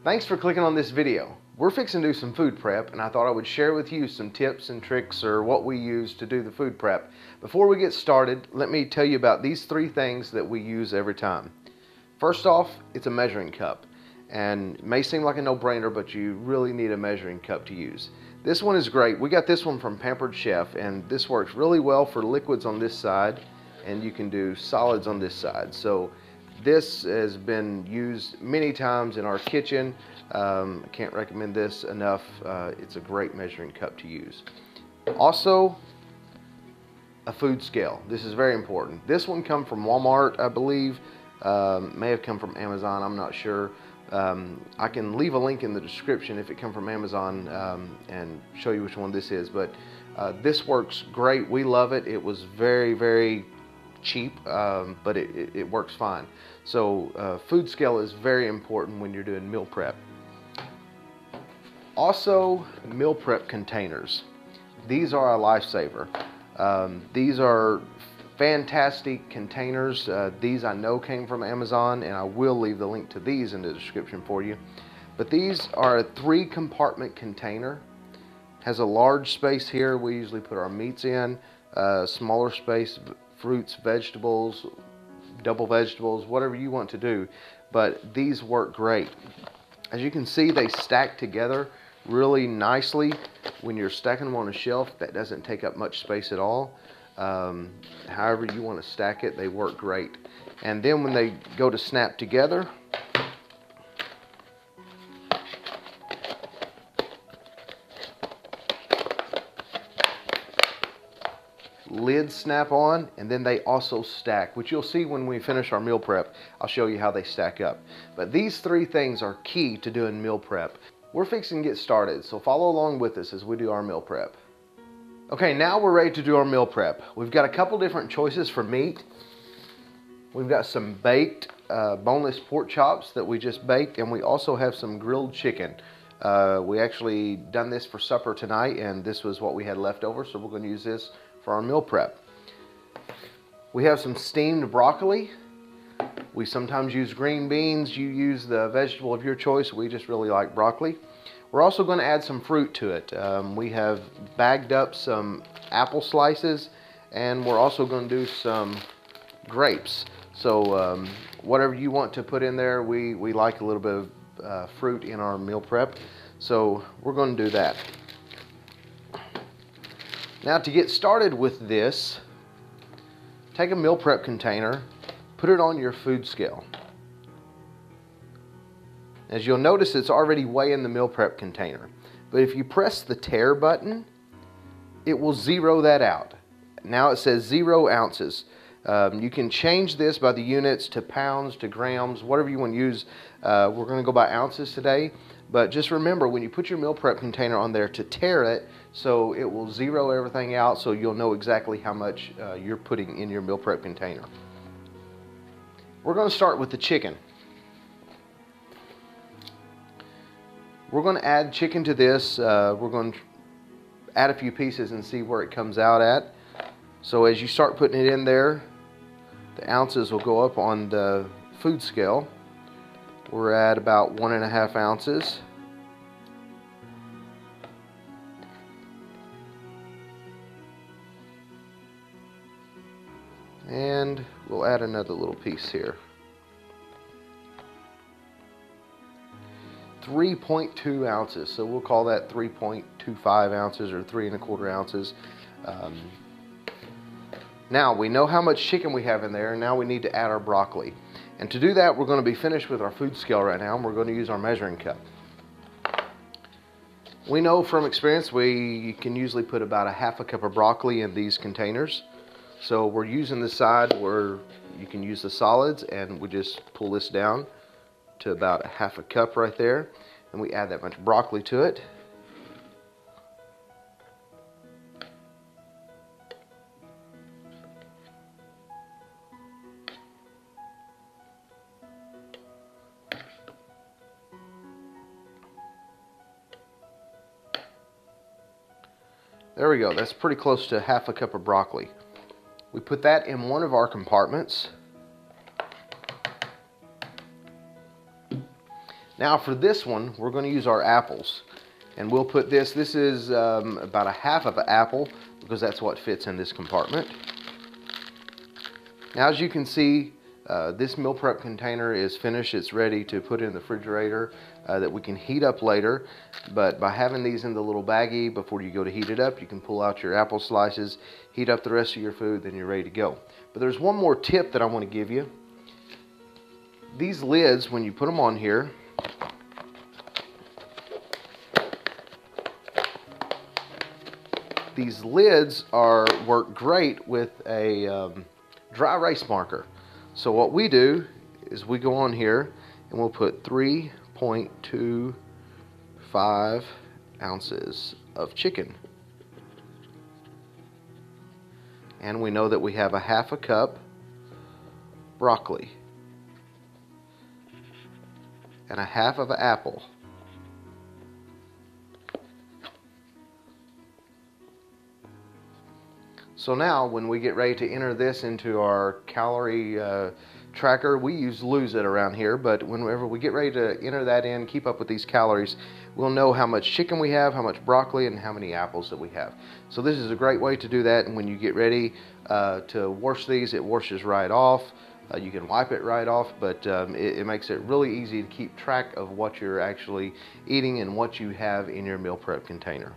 Thanks for clicking on this video. We're fixing to do some food prep, and I thought I would share with you some tips and tricks or what we use to do the food prep. Before we get started, let me tell you about these three things that we use every time. First off, it's a measuring cup. And it may seem like a no-brainer, but you really need a measuring cup to use. This one is great. We got this one from Pampered Chef, and this works really well for liquids on this side, and you can do solids on this side. So this has been used many times in our kitchen. I can't recommend this enough. It's a great measuring cup to use. Also, a food scale. This is very important. This one comes from Walmart, I believe. May have come from Amazon, I'm not sure. I can leave a link in the description if it comes from Amazon and show you which one this is, but this works great. We love it. It was very cheap, but it works fine. So food scale is very important when you're doing meal prep. Also, meal prep containers. These are a lifesaver. These are fantastic containers. These I know came from Amazon, and I will leave the link to these in the description for you. But these are a 3-compartment container. Has a large space here we usually put our meats in, smaller space, fruits, vegetables, double vegetables, whatever you want to do. But these work great. As you can see, they stack together really nicely. When you're stacking them on a shelf, that doesn't take up much space at all. However you want to stack it, they work great. And then when they go to snap together, lids snap on, and then they also stack, which you'll see when we finish our meal prep. I'll show you how they stack up. But these three things are key to doing meal prep. We're fixing to get started, so follow along with us as we do our meal prep. Okay, now we're ready to do our meal prep. We've got a couple different choices for meat. We've got some baked boneless pork chops that we just baked, and we also have some grilled chicken. We actually done this for supper tonight, and this was what we had left over, so we're going to use this for our meal prep. We have some steamed broccoli. We sometimes use green beans. You use the vegetable of your choice. We just really like broccoli. We're also going to add some fruit to it. We have bagged up some apple slices, and we're also going to do some grapes. So whatever you want to put in there, we like a little bit of fruit in our meal prep. So we're going to do that. Now, to get started with this, take a meal prep container, put it on your food scale. As you'll notice, it's already weighing the meal prep container. But if you press the tare button, it will zero that out. Now it says 0 ounces. You can change this by the units to pounds, to grams, whatever you want to use. We're going to go by ounces today. But just remember, when you put your meal prep container on there, to tare it, so it will zero everything out, so you'll know exactly how much you're putting in your meal prep container. We're going to start with the chicken. We're going to add chicken to this. We're going to add a few pieces and see where it comes out at. So as you start putting it in there, the ounces will go up on the food scale. We're at about 1.5 ounces. And we'll add another little piece here. 3.2 ounces, so we'll call that 3.25 ounces or 3.25 ounces. Now we know how much chicken we have in there, and now we need to add our broccoli. And to do that, we're going to be finished with our food scale right now, and we're going to use our measuring cup. We know from experience we can usually put about 1/2 cup of broccoli in these containers. So we're using the side where you can use the solids, and we just pull this down to about 1/2 cup right there, and we add that much broccoli to it. There we go. That's pretty close to 1/2 cup of broccoli. We put that in one of our compartments. Now for this one, we're going to use our apples. And we'll put this is about a half of an apple, because that's what fits in this compartment. Now as you can see, this meal prep container is finished. It's ready to put in the refrigerator that we can heat up later. But by having these in the little baggie, before you go to heat it up, you can pull out your apple slices, heat up the rest of your food, then you're ready to go. But there's one more tip that I want to give you. These lids, when you put them on here, these lids work great with a dry erase marker. So what we do is we go on here and we'll put 3.25 ounces of chicken. And we know that we have a half a cup broccoli and a half of an apple. So now when we get ready to enter this into our calorie tracker, we lose it around here, but whenever we get ready to enter that in, keep up with these calories, we'll know how much chicken we have, how much broccoli, and how many apples that we have. So this is a great way to do that, and when you get ready to wash these, it washes right off. You can wipe it right off, but it makes it really easy to keep track of what you're actually eating and what you have in your meal prep container.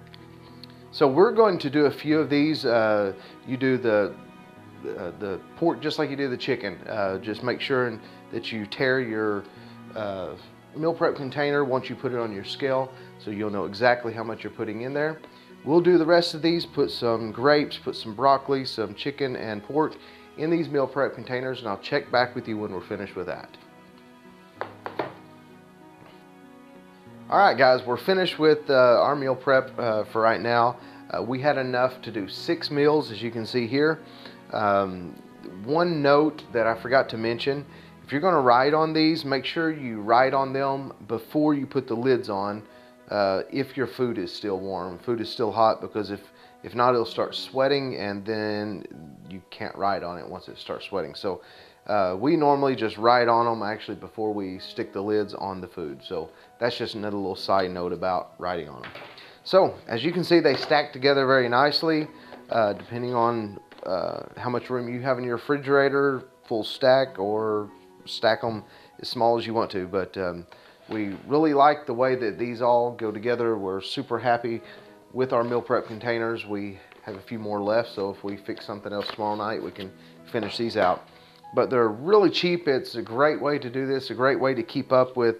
So we're going to do a few of these. You do the pork just like you do the chicken. Just make sure that you tare your meal prep container once you put it on your scale, so you'll know exactly how much you're putting in there. We'll do the rest of these, put some grapes, put some broccoli, some chicken and pork in these meal prep containers, and I'll check back with you when we're finished with that. Alright guys, we're finished with our meal prep for right now. We had enough to do 6 meals, as you can see here. One note that I forgot to mention, if you're going to write on these, make sure you write on them before you put the lids on, if your food is still warm. Food is still hot, because if not, it'll start sweating, and then you can't write on it once it starts sweating. So we normally just write on them actually before we stick the lids on the food. So that's just another little side note about writing on them. So as you can see, they stack together very nicely, depending on how much room you have in your refrigerator, full stack, or stack them as small as you want to. But we really like the way that these all go together. We're super happy with our meal prep containers. We have a few more left, so if we fix something else tomorrow night, we can finish these out. But they're really cheap. It's a great way to do this, a great way to keep up with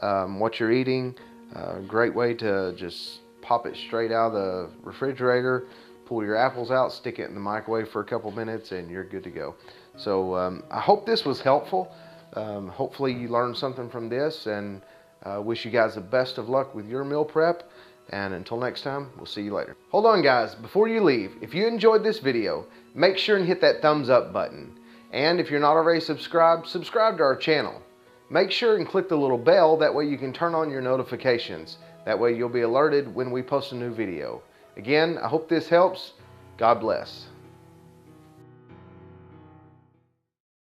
what you're eating, a great way to just pop it straight out of the refrigerator, pull your apples out, stick it in the microwave for a couple minutes, and you're good to go. So I hope this was helpful. Hopefully you learned something from this, and wish you guys the best of luck with your meal prep. And until next time, we'll see you later. Hold on guys, before you leave, if you enjoyed this video, make sure and hit that thumbs up button. And if you're not already subscribed, subscribe to our channel. Make sure and click the little bell, that way you can turn on your notifications. That way you'll be alerted when we post a new video. Again, I hope this helps. God bless.